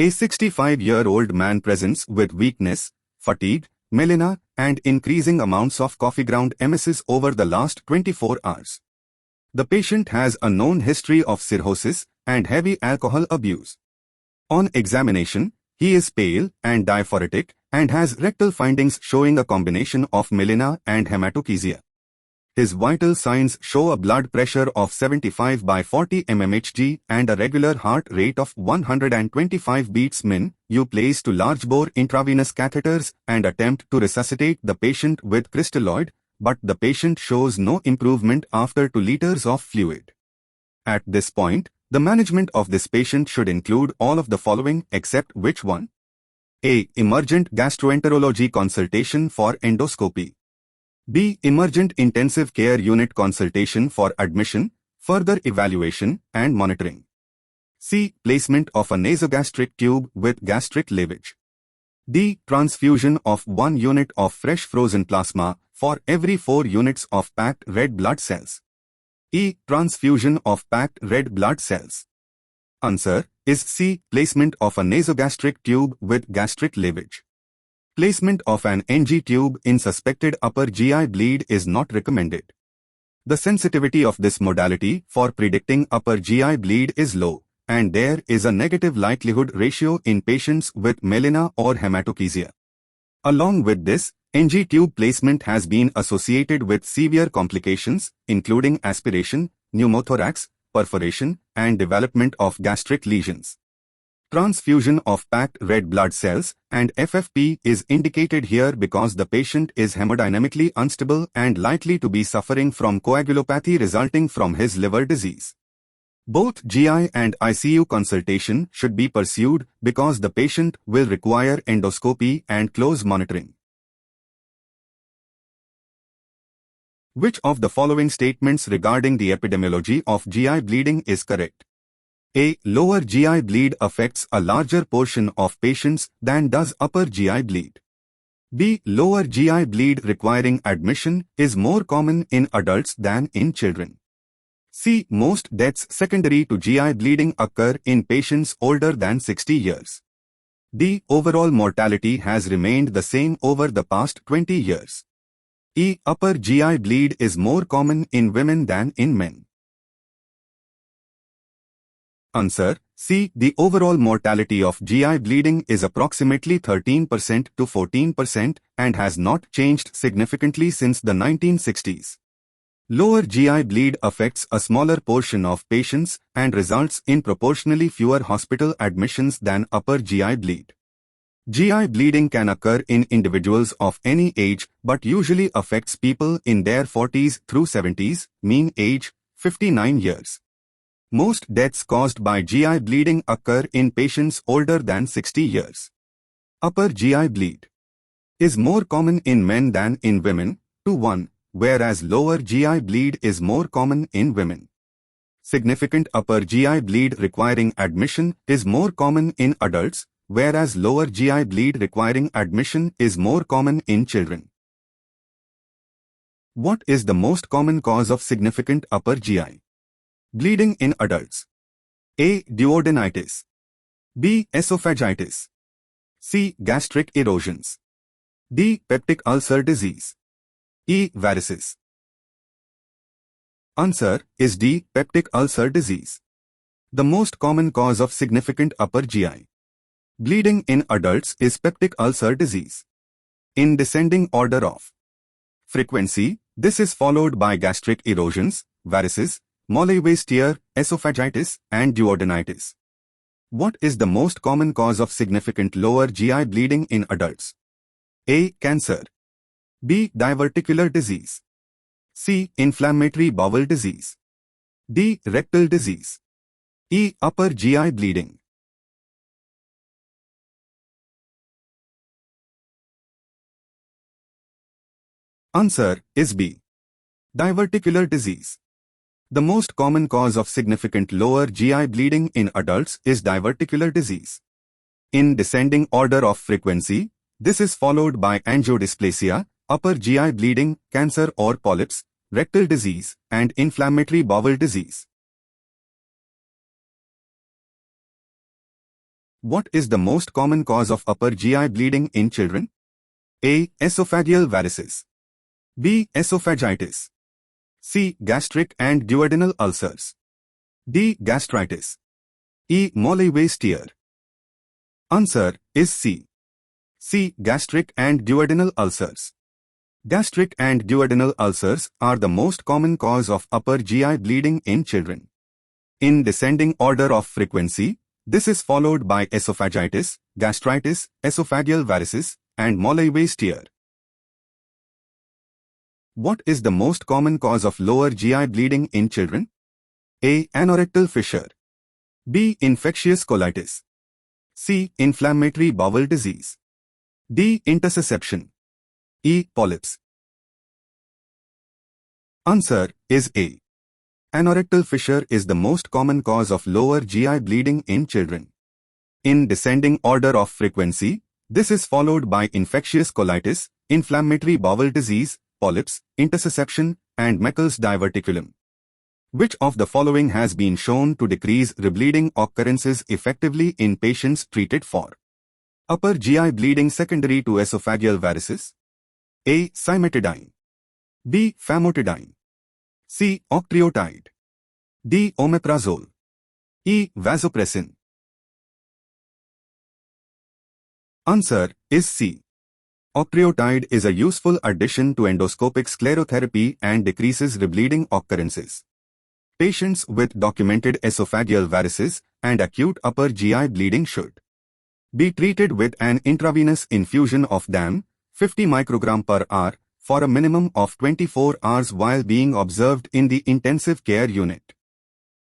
A 65-year-old man presents with weakness, fatigue, melena, and increasing amounts of coffee ground emesis over the last 24 hours. The patient has a known history of cirrhosis and heavy alcohol abuse. On examination, he is pale and diaphoretic and has rectal findings showing a combination of melena and hematochezia. His vital signs show a blood pressure of 75 by 40 mmHg and a regular heart rate of 125 beats min. You place two large-bore intravenous catheters and attempt to resuscitate the patient with crystalloid, but the patient shows no improvement after 2 liters of fluid. At this point, the management of this patient should include all of the following except which one? A. Emergent gastroenterology consultation for endoscopy. B. Emergent intensive care unit consultation for admission, further evaluation and monitoring. C. Placement of a nasogastric tube with gastric lavage. D. Transfusion of 1 unit of fresh frozen plasma for every 4 units of packed red blood cells. E. Transfusion of packed red blood cells. Answer is C. Placement of a nasogastric tube with gastric lavage. Placement of an NG tube in suspected upper GI bleed is not recommended. The sensitivity of this modality for predicting upper GI bleed is low, and there is a negative likelihood ratio in patients with melena or hematochezia. Along with this, NG tube placement has been associated with severe complications, including aspiration, pneumothorax, perforation, and development of gastric lesions. Transfusion of packed red blood cells and FFP is indicated here because the patient is hemodynamically unstable and likely to be suffering from coagulopathy resulting from his liver disease. Both GI and ICU consultation should be pursued because the patient will require endoscopy and close monitoring. Which of the following statements regarding the epidemiology of GI bleeding is correct? A. Lower GI bleed affects a larger portion of patients than does upper GI bleed. B. Lower GI bleed requiring admission is more common in adults than in children. C. Most deaths secondary to GI bleeding occur in patients older than 60 years. D. Overall mortality has remained the same over the past 20 years. E. Upper GI bleed is more common in women than in men. Answer C. The overall mortality of GI bleeding is approximately 13% to 14% and has not changed significantly since the 1960s. Lower GI bleed affects a smaller portion of patients and results in proportionally fewer hospital admissions than upper GI bleed. GI bleeding can occur in individuals of any age but usually affects people in their 40s through 70s, mean age 59 years. Most deaths caused by GI bleeding occur in patients older than 60 years. Upper GI bleed is more common in men than in women, 2:1, whereas lower GI bleed is more common in women. Significant upper GI bleed requiring admission is more common in adults, whereas lower GI bleed requiring admission is more common in children. What is the most common cause of significant upper GI bleeding in adults? A. Duodenitis. B. Esophagitis. C. Gastric erosions. D. Peptic ulcer disease. E. Varices. Answer is D. Peptic ulcer disease. The most common cause of significant upper GI bleeding in adults is peptic ulcer disease. In descending order of frequency, this is followed by gastric erosions, varices, Mollay-Weiss tear, esophagitis, and duodenitis. What is the most common cause of significant lower GI bleeding in adults? A. Cancer. B. Diverticular disease. C. Inflammatory bowel disease. D. Rectal disease. E. Upper GI bleeding. Answer is B. Diverticular disease. The most common cause of significant lower GI bleeding in adults is diverticular disease. In descending order of frequency, this is followed by angiodysplasia, upper GI bleeding, cancer or polyps, rectal disease, and inflammatory bowel disease. What is the most common cause of upper GI bleeding in children? A. Esophageal varices. B. Esophagitis. C. Gastric and duodenal ulcers. D. Gastritis. E. Mollyway tear. Answer is C. C. Gastric and duodenal ulcers. Gastric and duodenal ulcers are the most common cause of upper GI bleeding in children. In descending order of frequency, this is followed by esophagitis, gastritis, esophageal varices, and Mollyway tear. What is the most common cause of lower GI bleeding in children? A. Anorectal fissure. B. Infectious colitis. C. Inflammatory bowel disease. D. Intussusception. E. Polyps. Answer is A. Anorectal fissure is the most common cause of lower GI bleeding in children. In descending order of frequency, this is followed by infectious colitis, inflammatory bowel disease, polyps, intussusception, and Meckel's diverticulum. Which of the following has been shown to decrease rebleeding occurrences effectively in patients treated for upper GI bleeding secondary to esophageal varices? A. Cimetidine. B. Famotidine. C. Octreotide. D. Omeprazole. E. Vasopressin. Answer is C. Octreotide is a useful addition to endoscopic sclerotherapy and decreases rebleeding occurrences. Patients with documented esophageal varices and acute upper GI bleeding should be treated with an intravenous infusion of DAM, 50 microgram per hour, for a minimum of 24 hours while being observed in the intensive care unit.